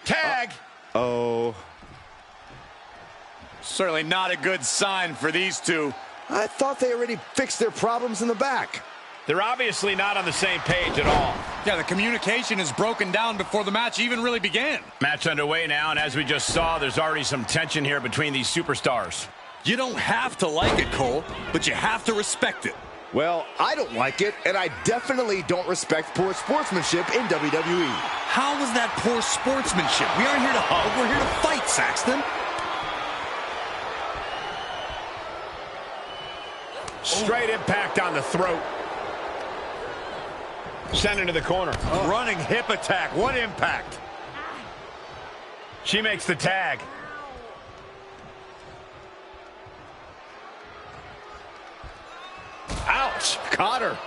Tag. Oh. Certainly not a good sign for these two. I thought they already fixed their problems in the back. They're obviously not on the same page at all. Yeah, the communication is broken down before the match even really began. Match underway now, and as we just saw, there's already some tension here between these superstars. You don't have to like it, Cole, but you have to respect it. Well, I don't like it, and I definitely don't respect poor sportsmanship in WWE. How was that poor sportsmanship? We aren't here to hug, we're here to fight, Saxton. Straight impact on the throat. Sent into the corner. Oh. Running hip attack. What impact? She makes the tag. Ouch. Caught her.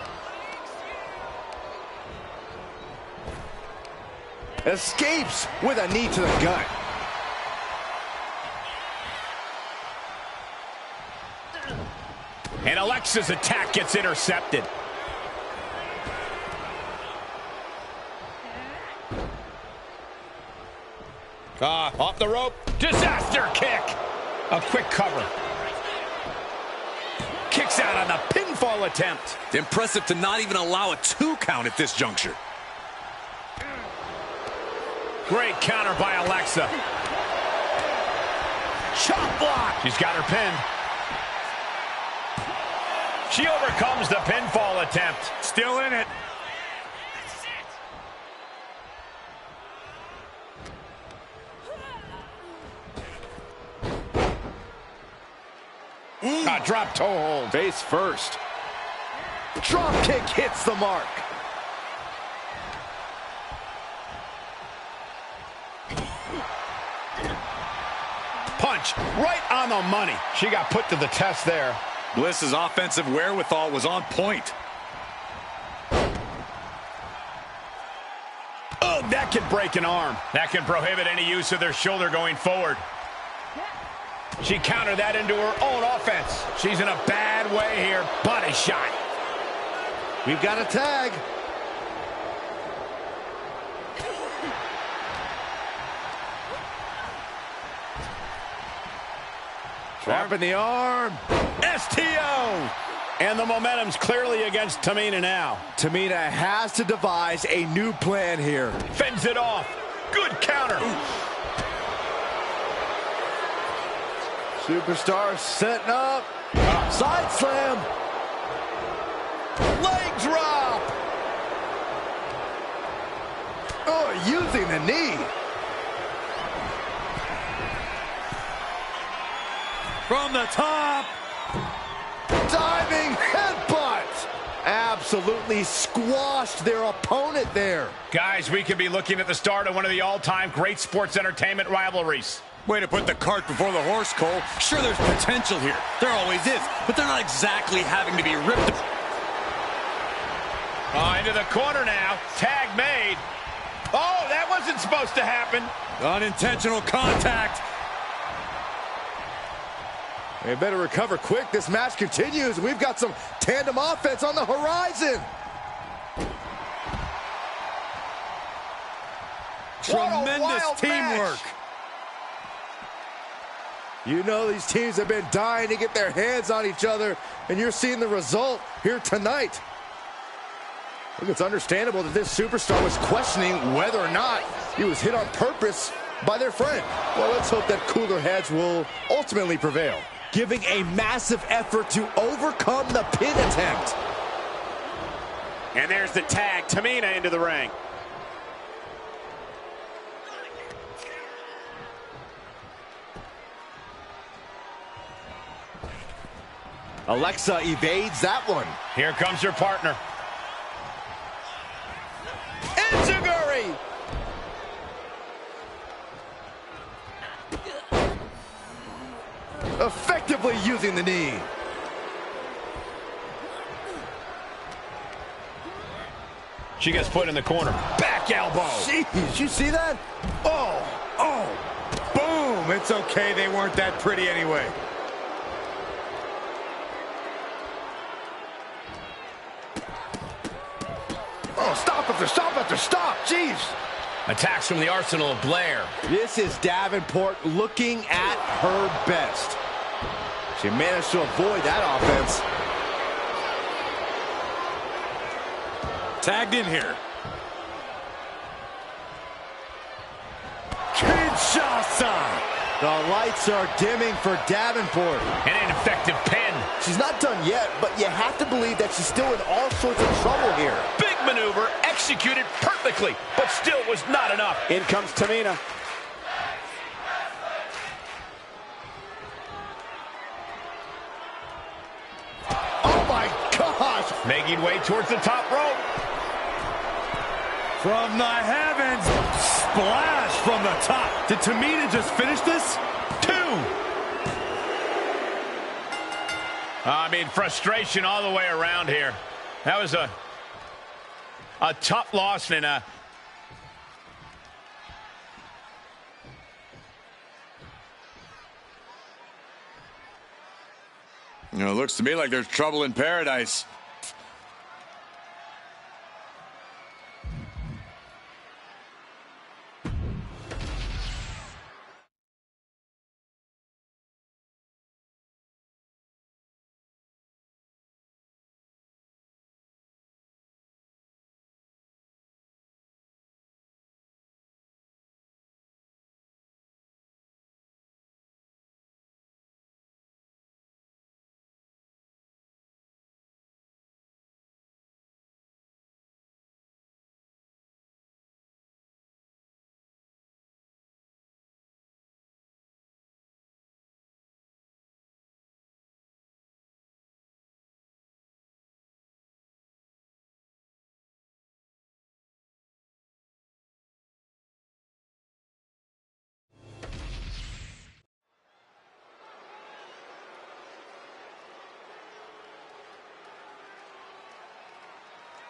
Escapes with a knee to the gut. And Alexa's attack gets intercepted. Off the rope. Disaster kick. A quick cover. Kicks out on the pinfall attempt. Impressive to not even allow a 2 count at this juncture. Great counter by Alexa. Chop block. She's got her pinned. She overcomes the pinfall attempt. Still in it. Drop toe hold. Face first. Drop kick hits the mark. Punch right on the money. She got put to the test there. Bliss's offensive wherewithal was on point. Oh, that can break an arm. That can prohibit any use of their shoulder going forward. She countered that into her own offense. She's in a bad way here. Body shot. We've got a tag. Trap in the arm. STO. And the momentum's clearly against Tamina now. Tamina has to devise a new plan here. Fends it off. Good counter. Superstar setting up. Side slam. Leg drop. Oh, using the knee. From the top. Diving headbutt. Absolutely squashed their opponent there. Guys, we could be looking at the start of one of the all-time great sports entertainment rivalries. Way to put the cart before the horse, Cole. Sure, there's potential here. There always is. But they're not exactly having to be ripped. Into the corner now. Tag made. Oh, that wasn't supposed to happen. Unintentional contact. They better recover quick. This match continues. We've got some tandem offense on the horizon. Tremendous teamwork. Match. You know these teams have been dying to get their hands on each other, and you're seeing the result here tonight. I think it's understandable that this superstar was questioning whether or not he was hit on purpose by their friend. Well, let's hope that cooler heads will ultimately prevail. Giving a massive effort to overcome the pin attempt. And there's the tag. Tamina into the ring. Alexa evades that one. Here comes her partner. Enziguri! Effectively using the knee. She gets put in the corner. Back elbow. Jeez, you see that? Oh, Boom! It's okay, they weren't that pretty anyway. oh, stop after stop after stop. Jeez. Attacks from the arsenal of Blair. This is Davenport looking at her best. She managed to avoid that offense. Tagged in here. Kinshasa! The lights are dimming for Davenport. An ineffective pin. She's not done yet, but you have to believe that she's still in all sorts of trouble here. Big maneuver, executed perfectly, but still was not enough. In comes Tamina. Oh my gosh! Making way towards the top rope. From the heavens, splash from the top. Did Tamina just finish this? 2. I mean, frustration all the way around here. That was a tough loss and a... You know, it looks to me like there's trouble in paradise.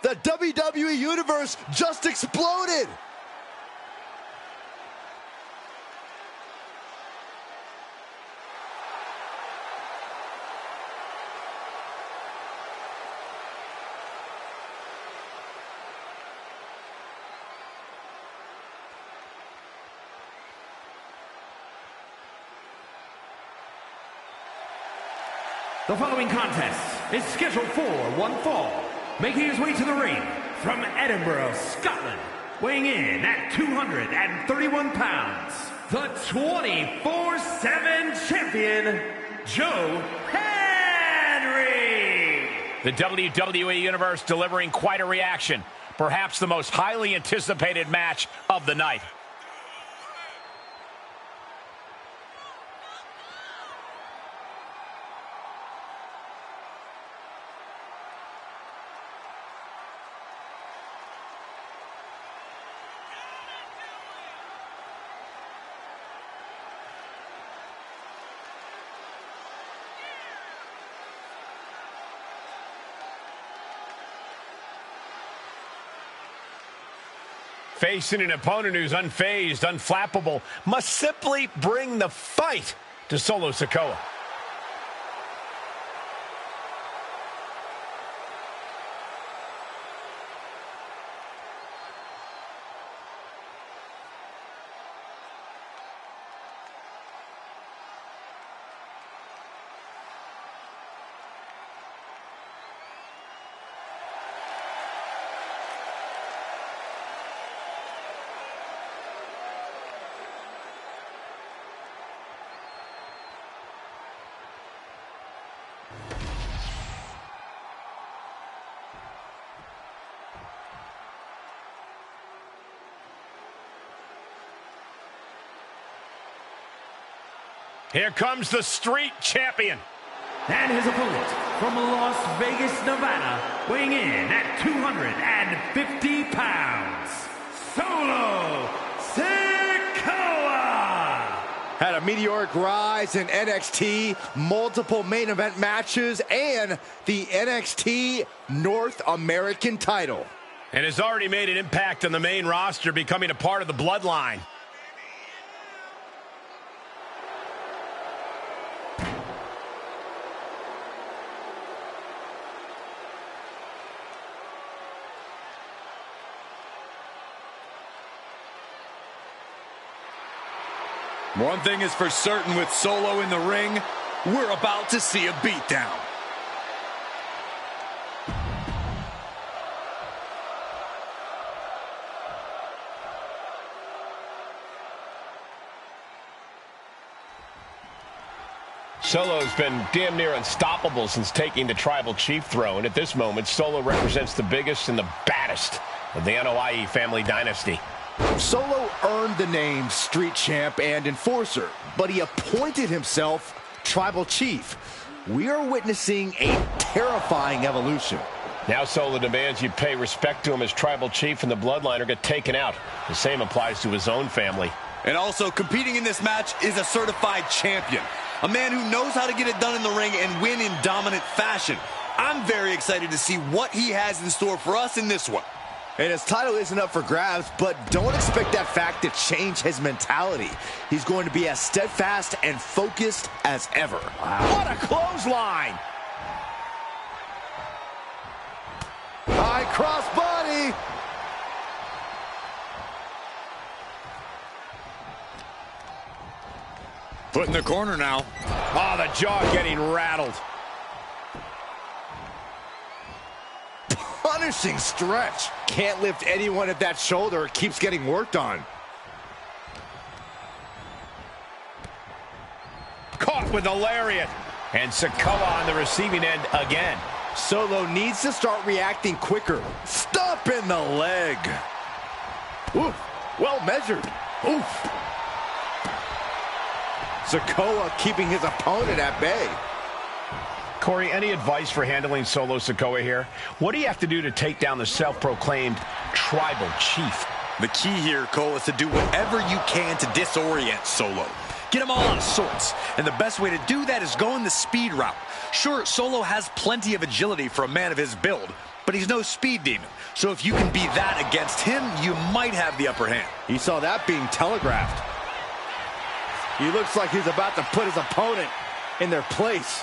The WWE Universe just exploded! The following contest is scheduled for one fall. Making his way to the ring from Edinburgh, Scotland, weighing in at 231 pounds, the 24/7 champion, Joe Henry. The WWE Universe delivering quite a reaction. Perhaps the most highly anticipated match of the night. Facing an opponent who's unfazed, unflappable, must simply bring the fight to Solo Sikoa. Here comes the street champion. And his opponent from Las Vegas, Nevada, weighing in at 250 pounds, Solo Sikoa. Had a meteoric rise in NXT, multiple main event matches, and the NXT North American title. And has already made an impact on the main roster, becoming a part of the bloodline. One thing is for certain with Solo in the ring, we're about to see a beatdown. Solo's been damn near unstoppable since taking the Tribal Chief throne. At this moment, Solo represents the biggest and the baddest of the NOIE family dynasty. Solo earned the name Street Champ and Enforcer, but he appointed himself Tribal Chief. We are witnessing a terrifying evolution. Now Solo demands you pay respect to him as Tribal Chief and the Bloodline or get taken out. The same applies to his own family. And also, competing in this match is a certified champion. A man who knows how to get it done in the ring and win in dominant fashion. I'm very excited to see what he has in store for us in this one. And his title isn't up for grabs, but don't expect that fact to change his mentality. He's going to be as steadfast and focused as ever. Wow. What a clothesline! High cross body. Put in the corner now. Oh, the jaw getting rattled. Punishing stretch. Can't lift anyone at that shoulder. It keeps getting worked on. Caught with a lariat. And Sikoa on the receiving end again. Solo needs to start reacting quicker. Stomp in the leg. Oof. Well measured. Oof. Sikoa keeping his opponent at bay. Corey, any advice for handling Solo Sikoa here? What do you have to do to take down the self-proclaimed Tribal Chief? The key here, Cole, is to do whatever you can to disorient Solo. Get him all out of sorts. And the best way to do that is going the speed route. Sure, Solo has plenty of agility for a man of his build, but he's no speed demon. So if you can be that against him, you might have the upper hand. He saw that being telegraphed. He looks like he's about to put his opponent in their place.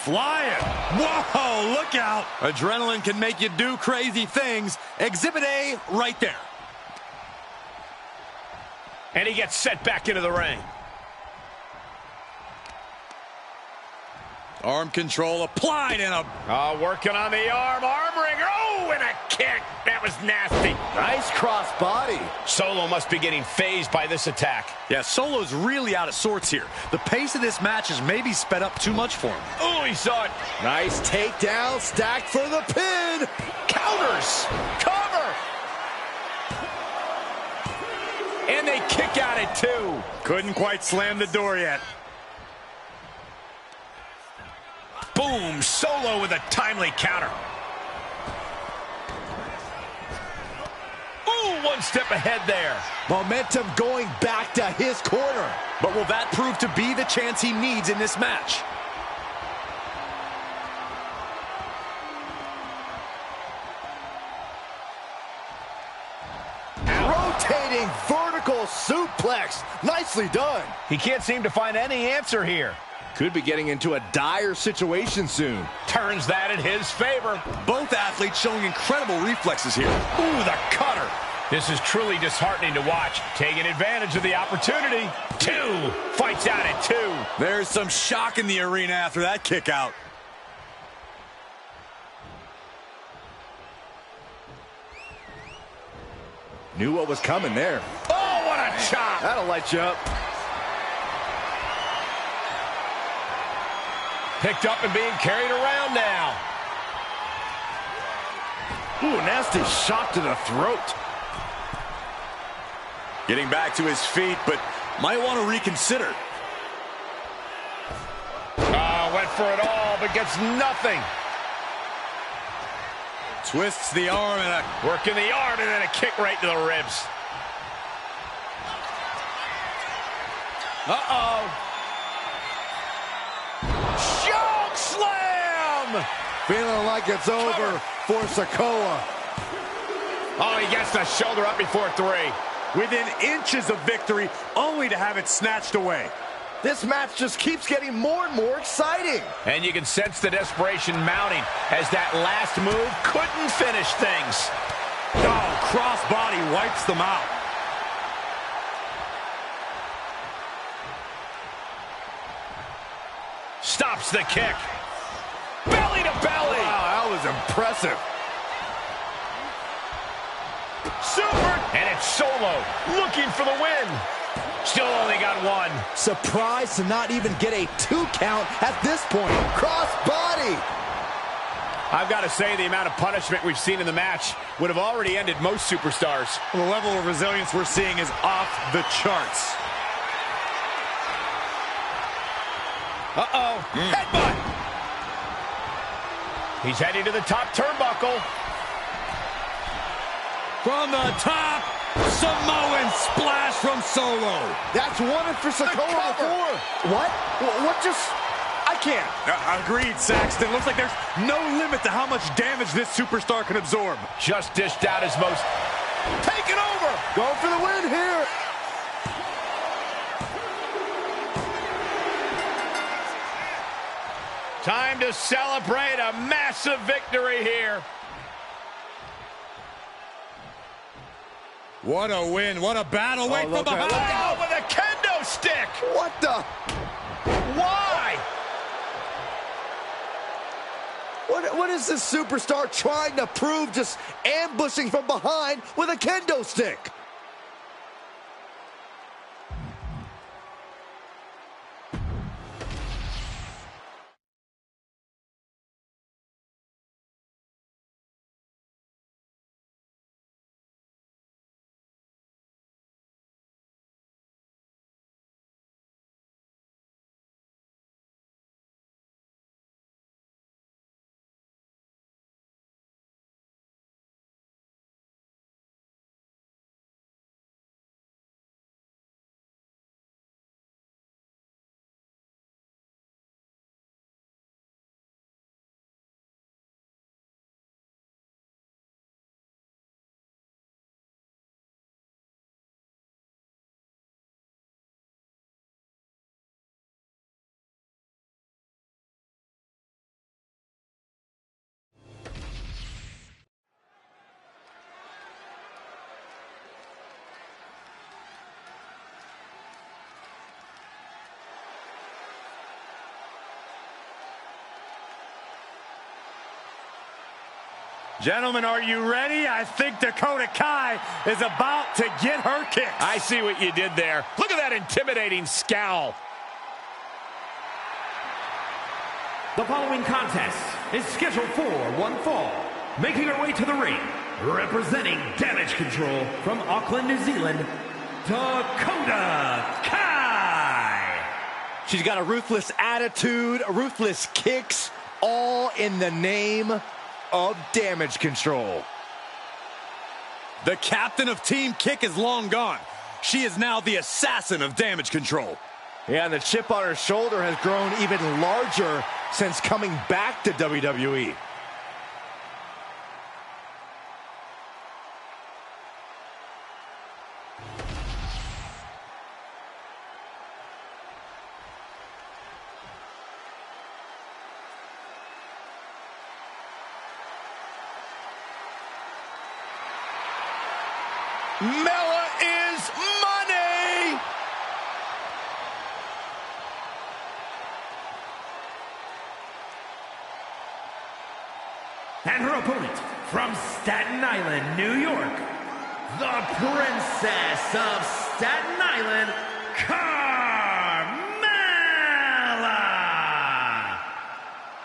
Flying. Whoa, look out. Adrenaline can make you do crazy things. Exhibit A right there. And he gets set back into the ring. Arm control applied and working on the arm wringer. Oh, and a kick. That was nasty. Nice cross body. Solo must be getting phased by this attack. Yeah, Solo's really out of sorts here. The pace of this match has maybe sped up too much for him. Oh, he saw it. Nice takedown, stacked for the pin. Counters. Cover. And they kick out at two. Couldn't quite slam the door yet. Boom, Solo with a timely counter. Ooh, one step ahead there. Momentum going back to his corner. But will that prove to be the chance he needs in this match? Rotating vertical suplex. Nicely done. He can't seem to find any answer here. Could be getting into a dire situation soon. Turns that in his favor. Both athletes showing incredible reflexes here. Ooh, the cutter. This is truly disheartening to watch. Taking advantage of the opportunity. Two. Fights out at two. There's some shock in the arena after that kick out. Knew what was coming there. Oh, what a chop. That'll light you up. Picked up and being carried around now. Ooh, nasty shot to the throat. Getting back to his feet, but might want to reconsider. Went for it all, but gets nothing. Twists the arm and working the arm and then a kick right to the ribs. Uh-oh. Choke slam! Feeling like it's over for Sikoa. Oh, he gets the shoulder up before three. Within inches of victory, only to have it snatched away. This match just keeps getting more and more exciting. And you can sense the desperation mounting as that last move couldn't finish things. Oh, crossbody wipes them out. Stops the kick. Belly to belly. Wow, that was impressive. Super. And it's Solo looking for the win. Still only got one. Surprised to not even get a 2 count at this point. Cross body. I've got to say, the amount of punishment we've seen in the match would have already ended most superstars. The level of resilience we're seeing is off the charts. Uh-oh. Headbutt. He's heading to the top turnbuckle. From the top, Samoan splash from Solo. That's one for Sikoa before. What? What just... I can't. Agreed, Saxton. Looks like there's no limit to how much damage this superstar can absorb. Just dished out his most... Take it over! Going for the win here. Time to celebrate a massive victory here. What a win. What a battle. Wait from behind. Oh, with a kendo stick. What the... Why? What is this superstar trying to prove, just ambushing from behind with a kendo stick? Gentlemen, are you ready? I think Dakota Kai is about to get her kicks. I see what you did there. Look at that intimidating scowl. The following contest is scheduled for one fall. Making her way to the ring, representing Damage Control from Auckland, New Zealand, Dakota Kai. She's got a ruthless attitude, ruthless kicks, all in the name of Damage Control. The captain of Team Kick is long gone. She is now the assassin of Damage Control. Yeah, and the chip on her shoulder has grown even larger since coming back to WWE. Mella is money! And her opponent from Staten Island, New York, the Princess of Staten Island, Carmella!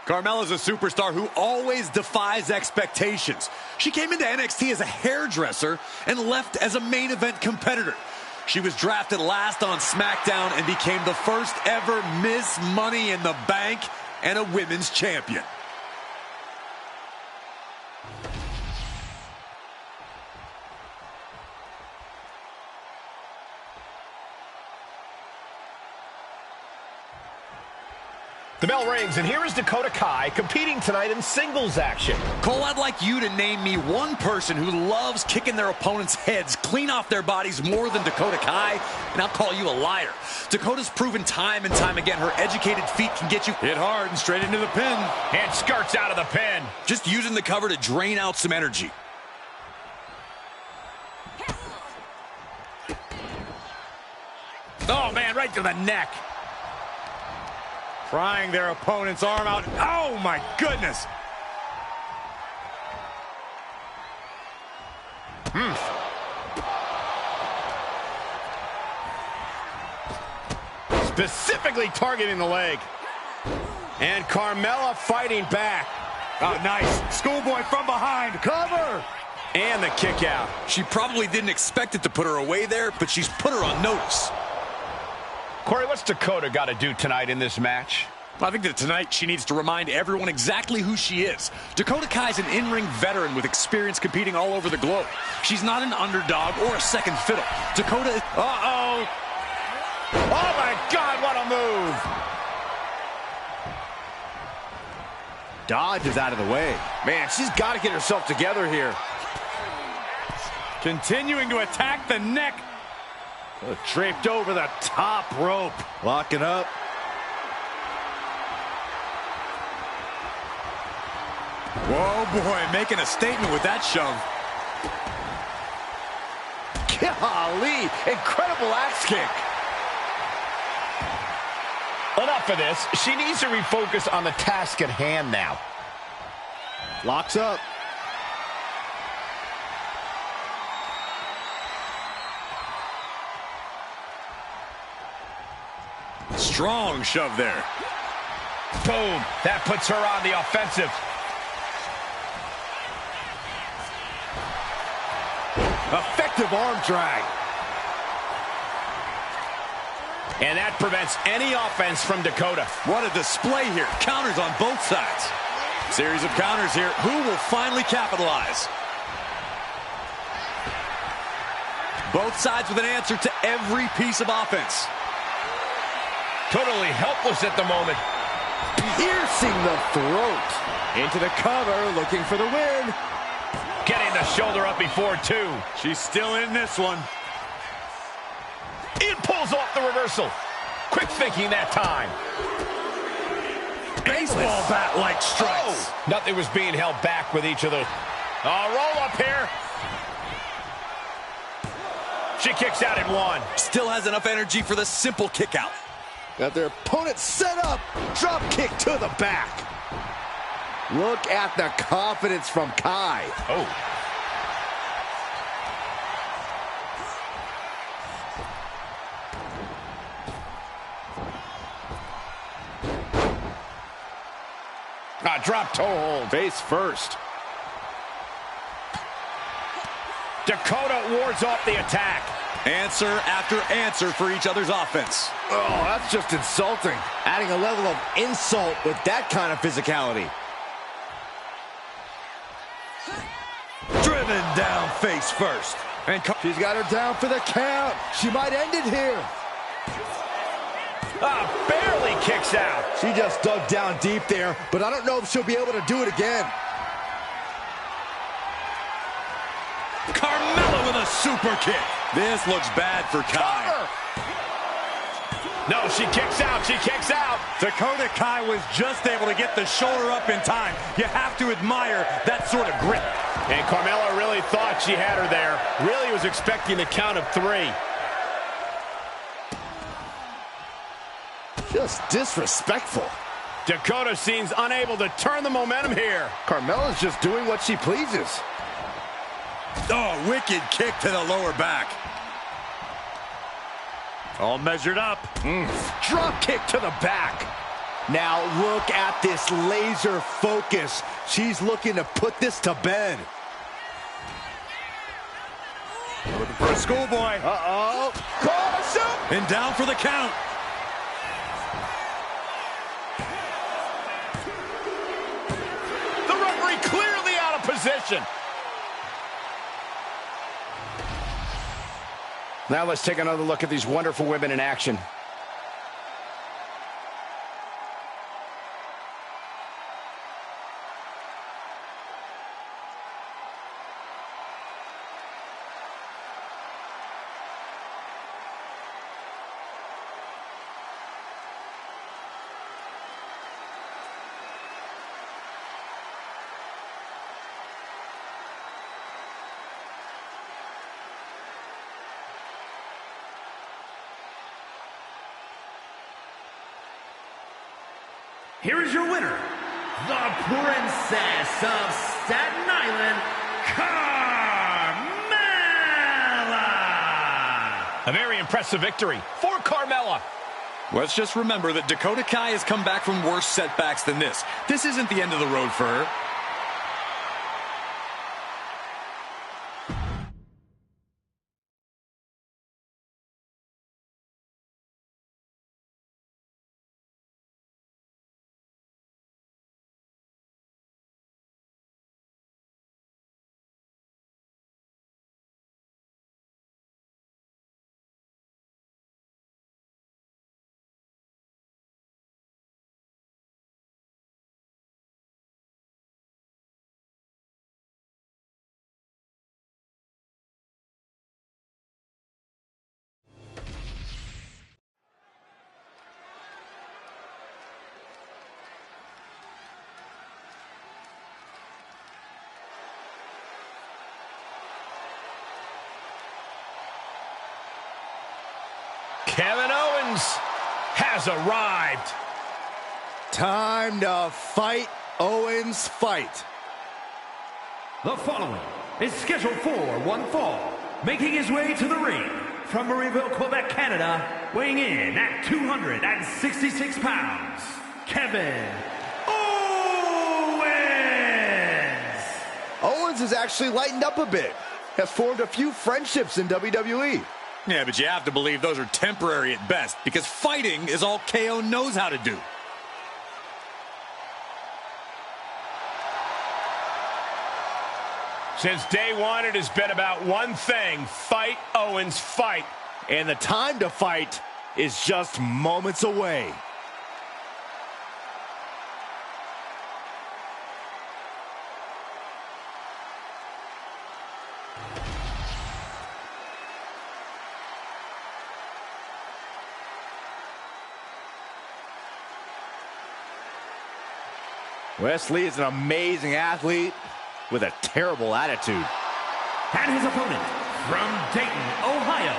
Carmella's a superstar who always defies expectations. She came into NXT as a hairdresser and left as a main event competitor. She was drafted last on SmackDown and became the first ever Miss Money in the Bank and a women's champion. The bell rings, and here is Dakota Kai competing tonight in singles action. Cole, I'd like you to name me one person who loves kicking their opponents' heads clean off their bodies more than Dakota Kai, and I'll call you a liar. Dakota's proven time and time again her educated feet can get you hit hard and straight into the pin. And skirts out of the pin. Just using the cover to drain out some energy. Oh, man, right to the neck. Prying their opponent's arm out. Oh, my goodness. Specifically targeting the leg. And Carmella fighting back. Oh, nice. Schoolboy from behind. Cover. And the kick out. She probably didn't expect it to put her away there, but she's put her on notice. Corey, what's Dakota got to do tonight in this match? I think that tonight she needs to remind everyone exactly who she is. Dakota Kai's an in-ring veteran with experience competing all over the globe. She's not an underdog or a second fiddle. Dakota is... Uh-oh. Oh, my God, what a move. Dodge is out of the way. Man, she's got to get herself together here. Continuing to attack the neck. Draped over the top rope. Locking up. Whoa, boy, making a statement with that shove. Golly, incredible axe kick. Enough of this. She needs to refocus on the task at hand now. Locks up. Strong shove there. Boom. That puts her on the offensive. Effective arm drag. And that prevents any offense from Dakota. What a display here. Counters on both sides. Series of counters here. Who will finally capitalize? Both sides with an answer to every piece of offense. Totally helpless at the moment. Piercing the throat. Into the cover, looking for the win. Getting the shoulder up before two. She's still in this one. It pulls off the reversal. Quick thinking that time. Baseball bat-like strikes. Oh, nothing was being held back with each of those. Roll up here. She kicks out at one. Still has enough energy for the simple kick out. Got their opponent set up. Drop kick to the back. Look at the confidence from Kai. Oh. Drop toe hold. Face first. Dakota wards off the attack. Answer after answer for each other's offense. Oh, that's just insulting. Adding a level of insult with that kind of physicality. Driven down face first. And she's got her down for the count. She might end it here. Barely kicks out. She just dug down deep there, but I don't know if she'll be able to do it again. Carmella with a super kick. This looks bad for Kai. Cover. No, she kicks out. She kicks out. Dakota Kai was just able to get the shoulder up in time. You have to admire that sort of grit. And Carmella really thought she had her there. Really was expecting the count of three. Just disrespectful. Dakota seems unable to turn the momentum here. Carmella's just doing what she pleases. Oh, wicked kick to the lower back. All measured up. Drop kick to the back. Now look at this laser focus. She's looking to put this to bed. Looking for a schoolboy. Uh-oh. Caution! And down for the count. The referee clearly out of position. Now let's take another look at these wonderful women in action. here is your winner, the Princess of Staten Island, Carmella! A very impressive victory for Carmella. Let's just remember that Dakota Kai has come back from worse setbacks than this. This isn't the end of the road for her. Kevin Owens has arrived. Time to fight, Owens, fight. The following is scheduled for one fall, making his way to the ring from Marieville, Quebec, Canada, weighing in at 266 pounds, Kevin Owens! Owens has actually lightened up a bit, has formed a few friendships in WWE. Yeah, but you have to believe those are temporary at best, because fighting is all KO knows how to do. Since day one, it has been about one thing: fight, Owens, fight. And the time to fight is just moments away. Wesley is an amazing athlete with a terrible attitude. And his opponent from Dayton, Ohio,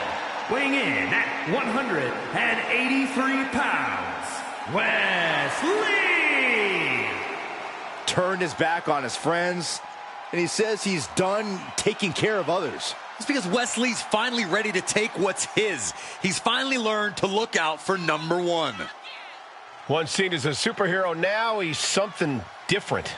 weighing in at 183 pounds, Wesley! Turned his back on his friends, and he says he's done taking care of others. It's because Wesley's finally ready to take what's his. He's finally learned to look out for number one. Once seen as a superhero, now he's something different.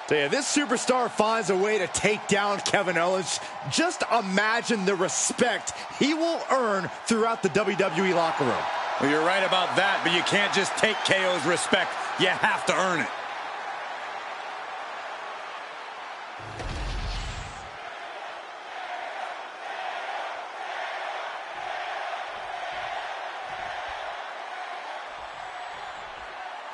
So yeah, this superstar finds a way to take down Kevin Owens. Just imagine the respect he will earn throughout the WWE locker room. Well, you're right about that, but you can't just take KO's respect. You have to earn it.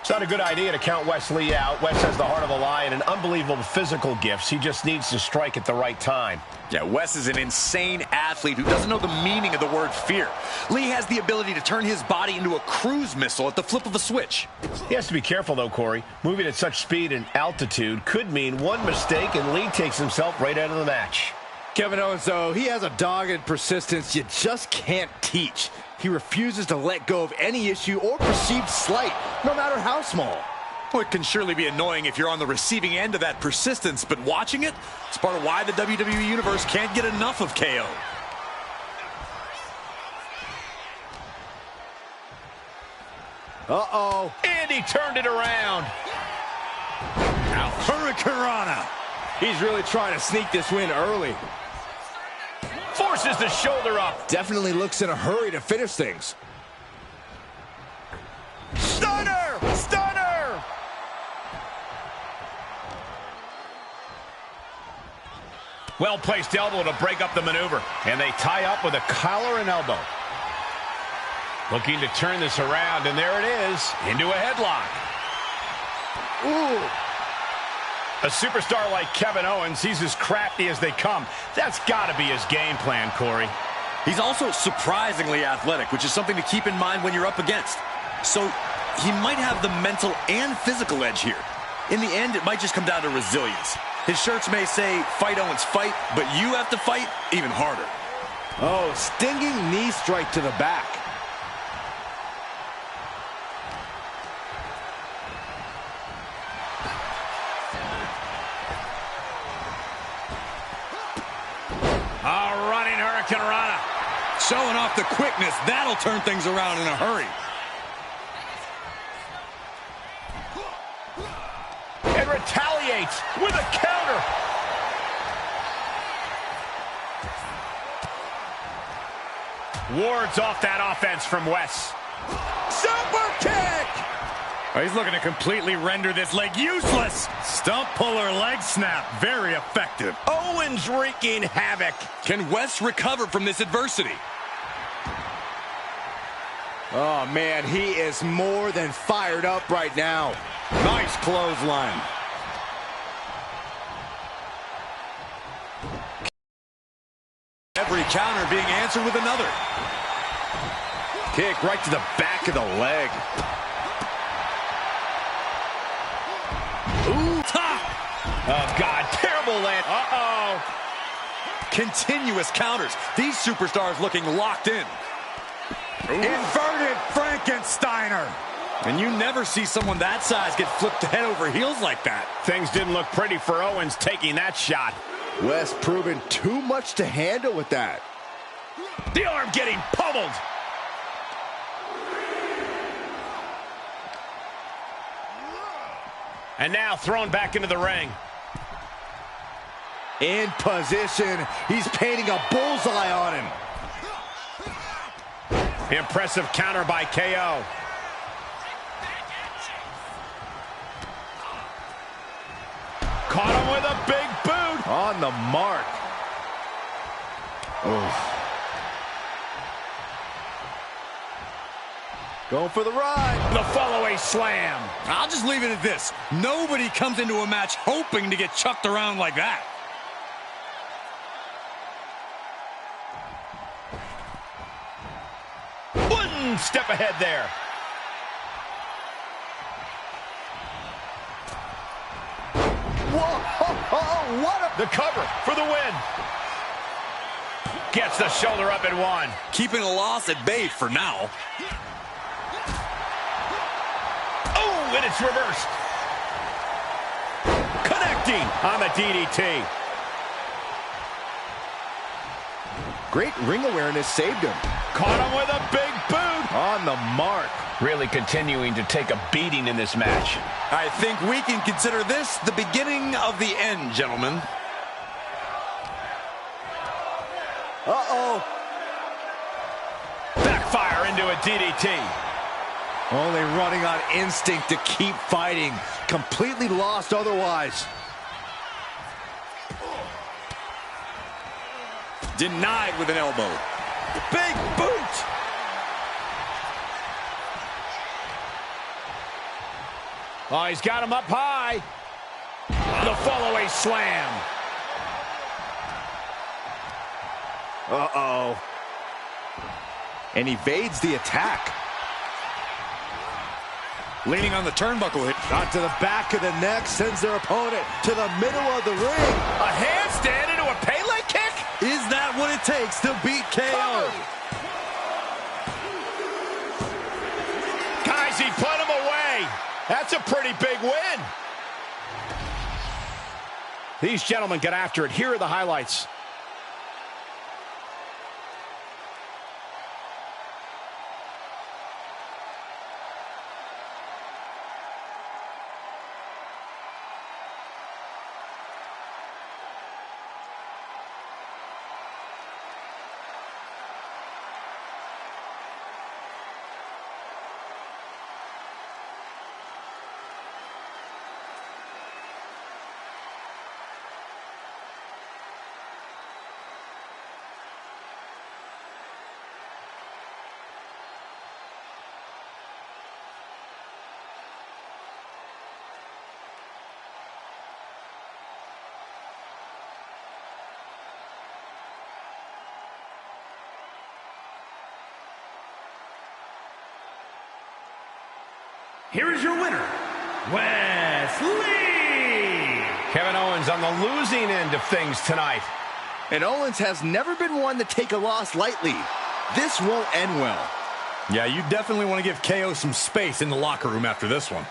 It's not a good idea to count Wesley out. Wes has the heart of a lion and unbelievable physical gifts. He just needs to strike at the right time. Yeah, Wes is an insane athlete who doesn't know the meaning of the word fear. Lee has the ability to turn his body into a cruise missile at the flip of a switch. He has to be careful, though, Corey. Moving at such speed and altitude could mean one mistake and Lee takes himself right out of the match. Kevin Owens, though, he has a dogged persistence you just can't teach. He refuses to let go of any issue or perceived slight, no matter how small. Well, it can surely be annoying if you're on the receiving end of that persistence, but watching it, it's part of why the WWE Universe can't get enough of KO. Uh-oh. And he turned it around. Now, Hurricanrana. He's really trying to sneak this win early. Forces the shoulder up. Definitely looks in a hurry to finish things. Stunner! Stunner! Well-placed elbow to break up the maneuver. And they tie up with a collar and elbow. Looking to turn this around, and there it is, into a headlock. Ooh. A superstar like Kevin Owens, he's as crafty as they come. That's got to be his game plan, Corey. He's also surprisingly athletic, which is something to keep in mind when you're up against. So he might have the mental and physical edge here. In the end, it might just come down to resilience. His shirts may say, fight Owens, fight, but you have to fight even harder. Oh, stinging knee strike to the back. Oh, running Hurricane Rana. Showing off the quickness. That'll turn things around in a hurry. And retaliates with a counter. Wards off that offense from Wes. Super kick! Oh, he's looking to completely render this leg useless. Stump puller leg snap. Very effective. Owens wreaking havoc. Can Wes recover from this adversity? Oh, man, he is more than fired up right now. Nice clothesline. Every counter being answered with another. Kick right to the back of the leg. Ooh, top. Oh, God, terrible land. Uh-oh. Continuous counters. These superstars looking locked in. Ooh. Inverted Frankensteiner. And you never see someone that size get flipped head over heels like that. Things didn't look pretty for Owens taking that shot. Wes proving too much to handle with that. The arm getting pummeled. And now thrown back into the ring. In position. He's painting a bullseye on him. Impressive counter by KO. Caught him with a big boot. On the mark. Oh. Going for the ride. The follow-away slam. I'll just leave it at this. Nobody comes into a match hoping to get chucked around like that. One step ahead there. Whoa, what a... The cover for the win. Gets the shoulder up and one. Keeping a loss at bay for now. Oh, and it's reversed. Connecting on the DDT. Great ring awareness saved him. Caught him with a big boot. On the mark. Really continuing to take a beating in this match. I think we can consider this the beginning of the end, gentlemen. Uh-oh. Backfire into a DDT. Only running on instinct to keep fighting. Completely lost otherwise. Denied with an elbow. Big boot. Oh, he's got him up high. The follow-away slam. Uh-oh. And evades the attack. Leaning on the turnbuckle hit. Shot to the back of the neck, sends their opponent to the middle of the ring. A handstand into a Pele kick? Is that what it takes to beat KO? Guys, he put him away. That's a pretty big win. These gentlemen get after it. Here are the highlights. here is your winner, Wesley! Kevin Owens on the losing end of things tonight. And Owens has never been one to take a loss lightly. This won't end well. Yeah, you definitely want to give KO some space in the locker room after this one.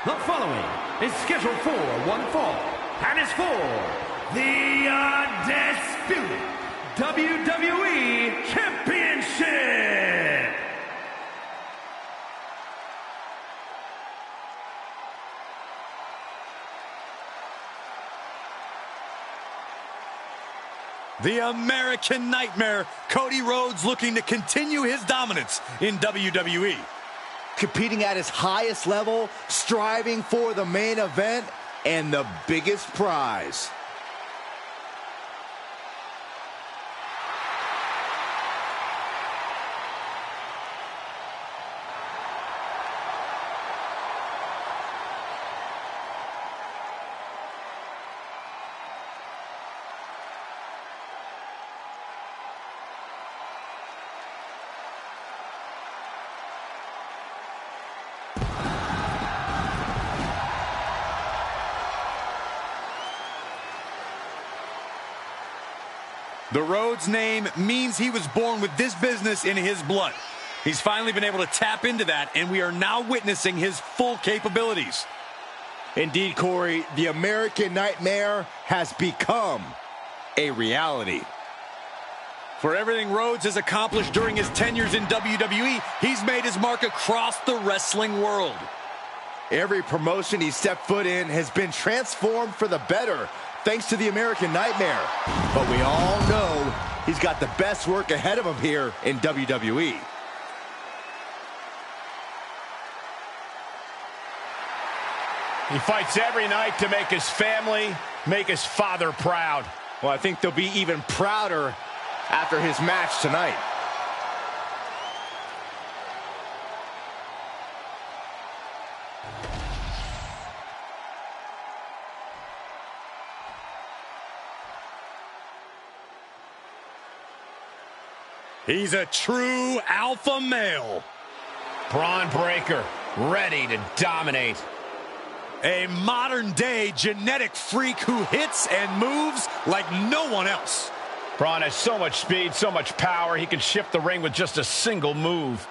The following is scheduled for one fall, and is for the Undisputed WWE Championship! The American Nightmare, Cody Rhodes, looking to continue his dominance in WWE. Competing at his highest level, striving for the main event and the biggest prize. The Rhodes name means he was born with this business in his blood. He's finally been able to tap into that, and we are now witnessing his full capabilities. Indeed, Corey, the American Nightmare has become a reality. For everything Rhodes has accomplished during his tenures in WWE, he's made his mark across the wrestling world. Every promotion he stepped foot in has been transformed for the better, thanks to the American Nightmare. But we all know he's got the best work ahead of him here in WWE. He fights every night to make his family, make his father proud. Well, I think they'll be even prouder after his match tonight. He's a true alpha male. Braun Breaker, ready to dominate. A modern-day genetic freak who hits and moves like no one else. Braun has so much speed, so much power, he can shift the ring with just a single move.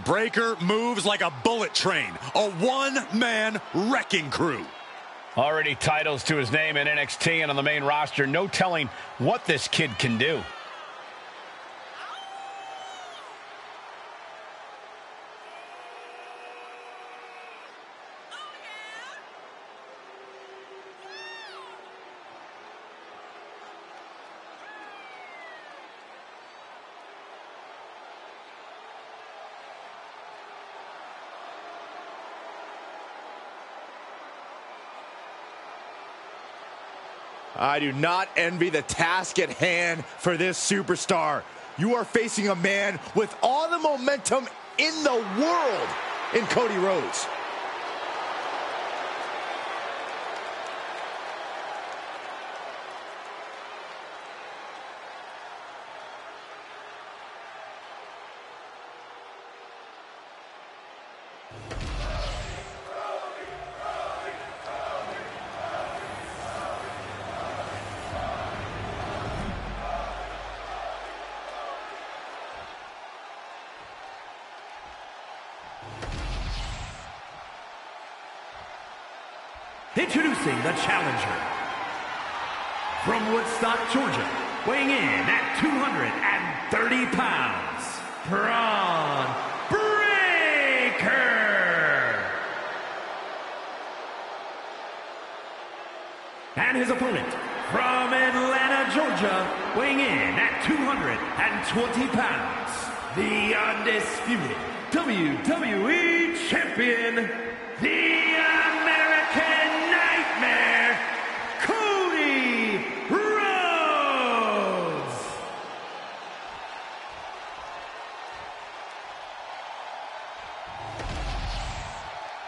Breaker moves like a bullet train, a one-man wrecking crew. Already titles to his name in NXT and on the main roster. No telling what this kid can do. I do not envy the task at hand for this superstar. You are facing a man with all the momentum in the world in Cody Rhodes. Introducing the challenger. From Woodstock, Georgia, weighing in at 230 pounds, Braun Breaker. And his opponent, from Atlanta, Georgia, weighing in at 220 pounds, the undisputed WWE Champion, the American Nightmare, Cody Rhodes.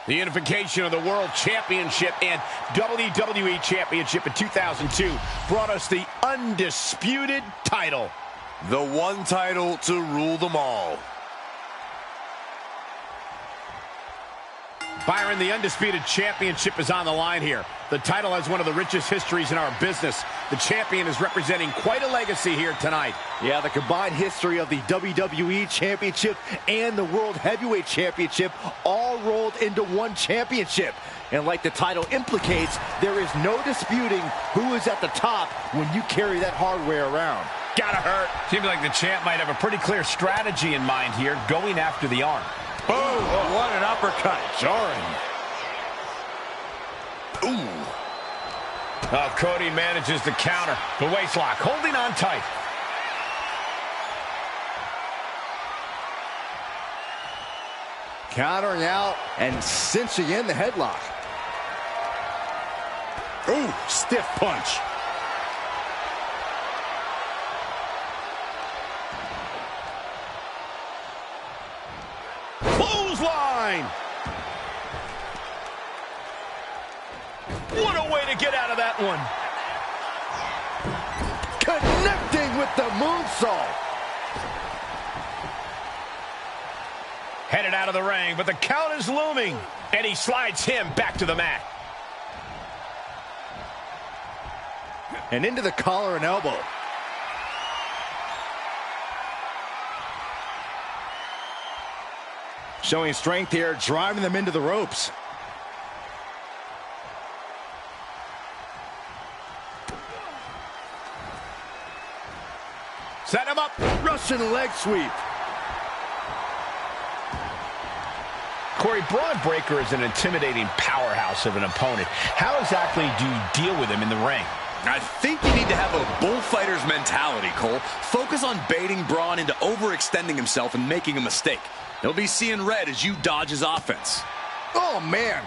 The unification of the World Championship and WWE Championship in 2002 brought us the undisputed title. The one title to rule them all. Byron, the undisputed championship is on the line here. The title has one of the richest histories in our business. The champion is representing quite a legacy here tonight. Yeah, the combined history of the WWE Championship and the World Heavyweight Championship all rolled into one championship. And like the title implicates, there is no disputing who is at the top when you carry that hardware around. Gotta hurt. Seems like the champ might have a pretty clear strategy in mind here, going after the arm. Boom! Oh, what an uppercut. Jarring. Ooh. Oh, Cody manages to counter. The waistlock, holding on tight. Countering out and cinching in the headlock. Ooh, stiff punch. Clothesline. What a way to get out of that one. Connecting with the moonsault. Headed out of the ring, but the count is looming. And he slides him back to the mat. And into the collar and elbow. Showing strength here, driving them into the ropes. Set him up. Russian leg sweep. Corey, Braun Breaker is an intimidating powerhouse of an opponent. How exactly do you deal with him in the ring? I think you need to have a bullfighter's mentality, Cole. Focus on baiting Braun into overextending himself and making a mistake. He'll be seeing red as you dodge his offense. Oh, man.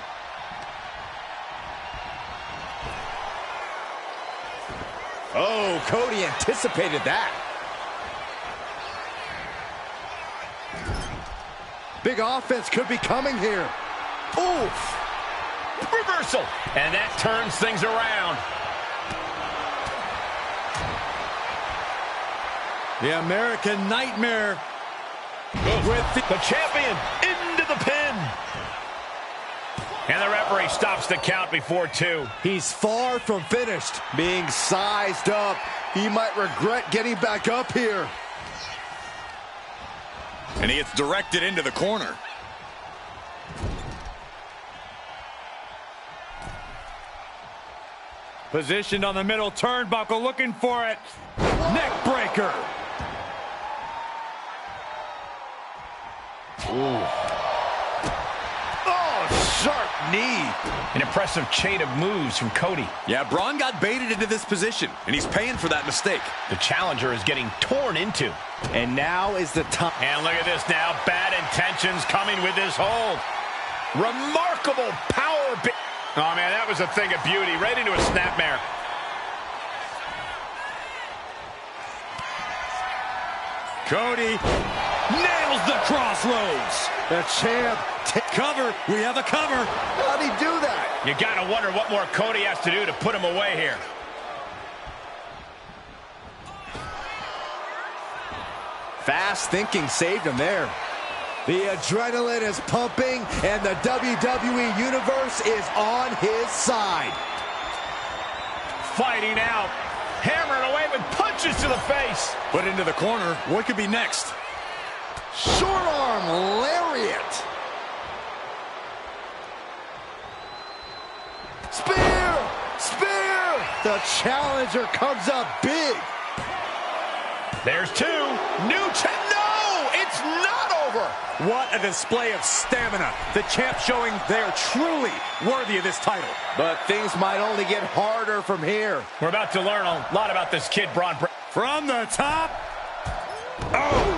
Oh, Cody anticipated that. Big offense could be coming here. Oof. Reversal. And that turns things around. The American Nightmare. With the champion into the pin. And the referee stops the count before 2. He's far from finished. Being sized up. He might regret getting back up here. And he gets directed into the corner. Positioned on the middle turnbuckle, looking for it. Neck breaker. Ooh. Oh, sharp knee. An impressive chain of moves from Cody. Yeah, Braun got baited into this position, and he's paying for that mistake. The challenger is getting torn into. And now is the time. And look at this now. Bad intentions coming with this hold. Remarkable power. Oh, man, that was a thing of beauty. Right into a snapmare. Cody nails the crossroads. The champ. Cover. We have a cover. How'd he do that? You got to wonder what more Cody has to do to put him away here. Fast thinking saved him there. The adrenaline is pumping, and the WWE Universe is on his side. Fighting out. Hammering away with punches to the face. Put into the corner. What could be next? Short arm lariat. Spear! Spear! The challenger comes up big. There's two. No, it's not over. What a display of stamina. The champ showing they're truly worthy of this title. But things might only get harder from here. We're about to learn a lot about this kid, Braun. From the top. Oh!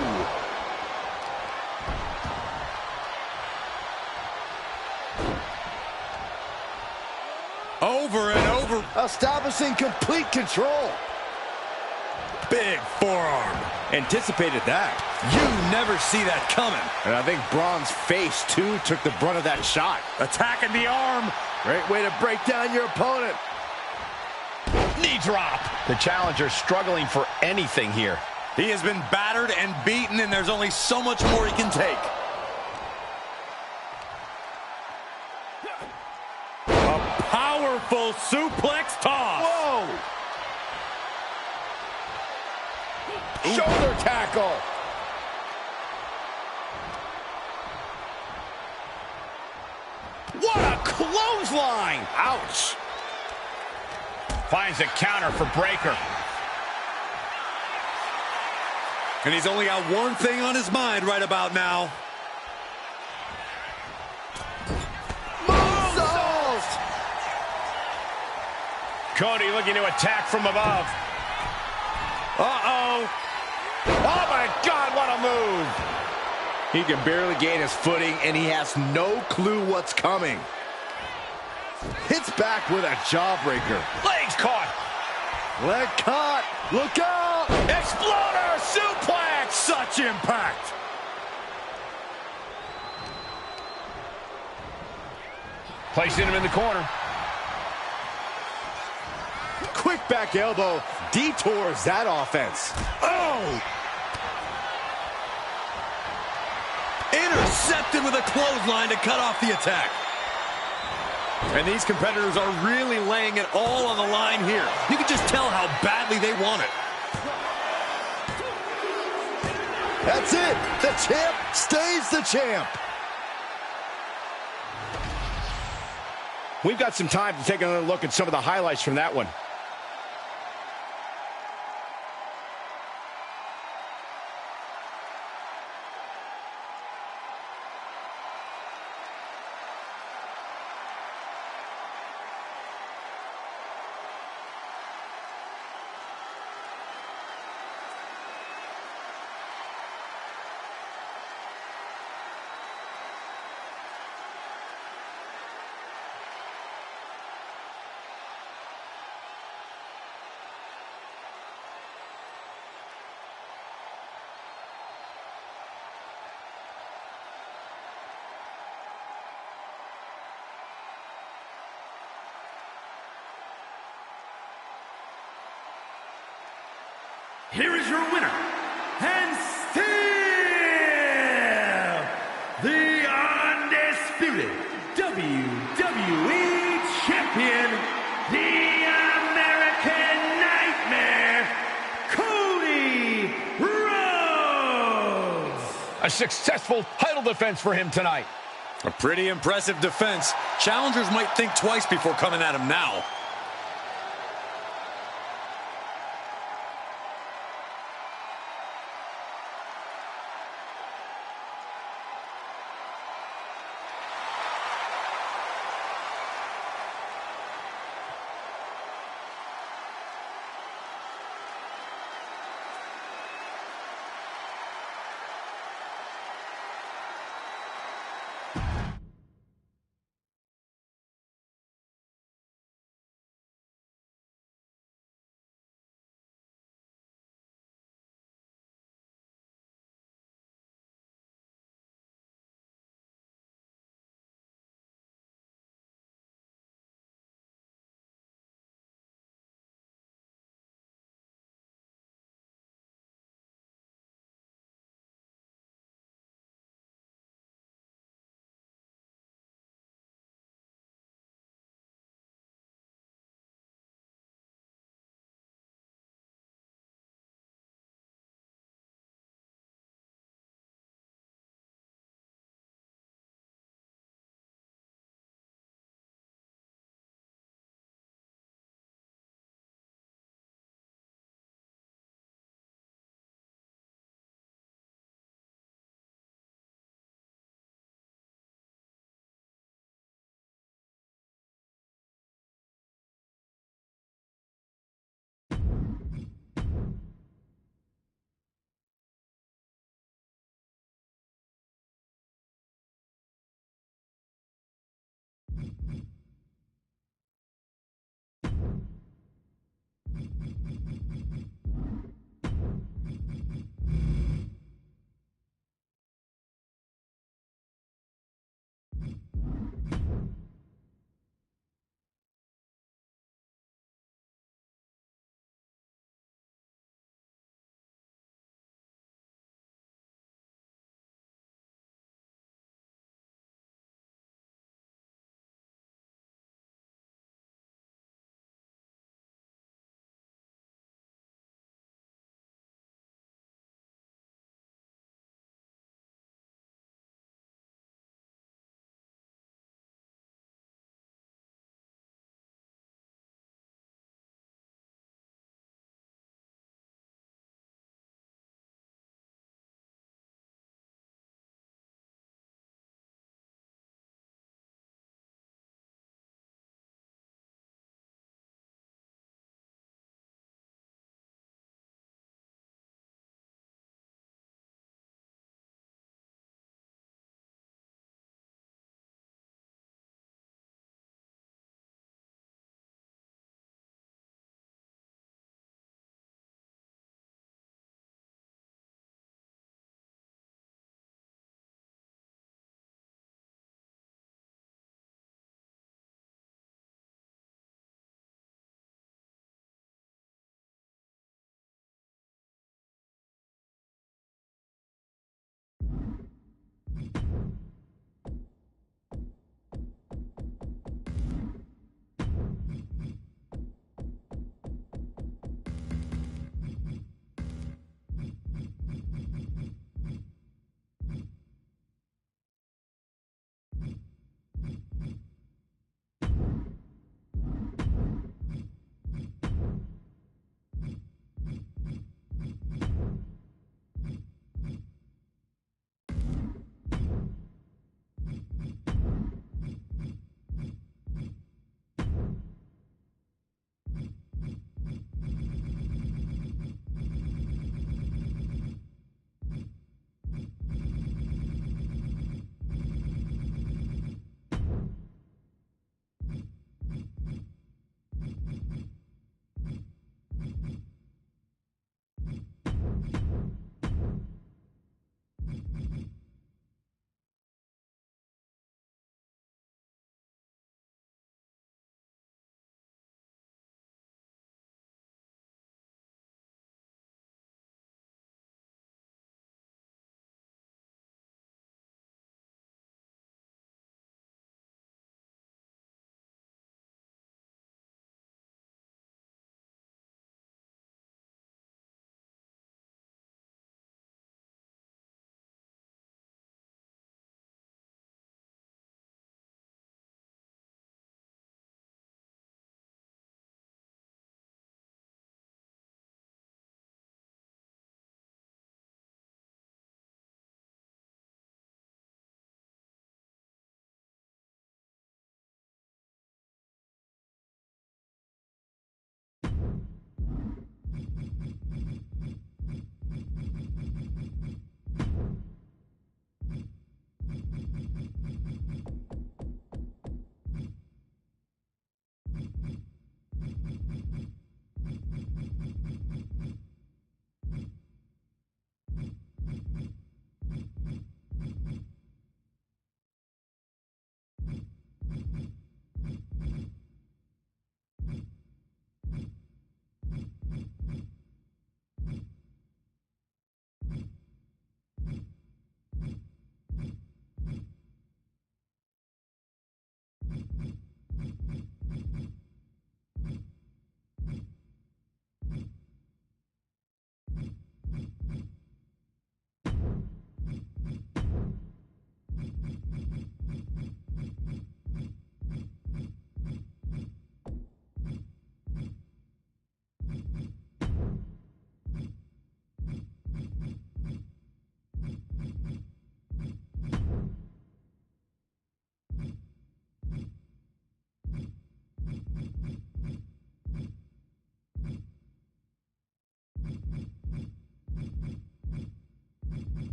Over and over. Establishing complete control. Big forearm. Anticipated that. You never see that coming. And I think Braun's face, too, took the brunt of that shot. Attacking the arm. Great way to break down your opponent. Knee drop. The challenger struggling for anything here. He has been battered and beaten, and there's only so much more he can take. A powerful suplex toss. Whoa! Shoulder tackle. What a clothesline. Ouch. Finds a counter for Breaker. And he's only got one thing on his mind right about now. Moonsault! Cody looking to attack from above. Uh-oh. Oh, my God, what a move. He can barely gain his footing, and he has no clue what's coming. Hits back with a jawbreaker. Legs caught. Leg caught. Look out. Exploder suplex. Such impact. Placing him in the corner. Quick back elbow detours that offense. Oh! Intercepted with a clothesline to cut off the attack. And these competitors are really laying it all on the line here. You can just tell how badly they want it. That's it. The champ stays the champ. We've got some time to take another look at some of the highlights from that one. Here is your winner, and still the undisputed WWE Champion, the American Nightmare, Cody Rhodes. A successful title defense for him tonight. A pretty impressive defense. Challengers might think twice before coming at him now.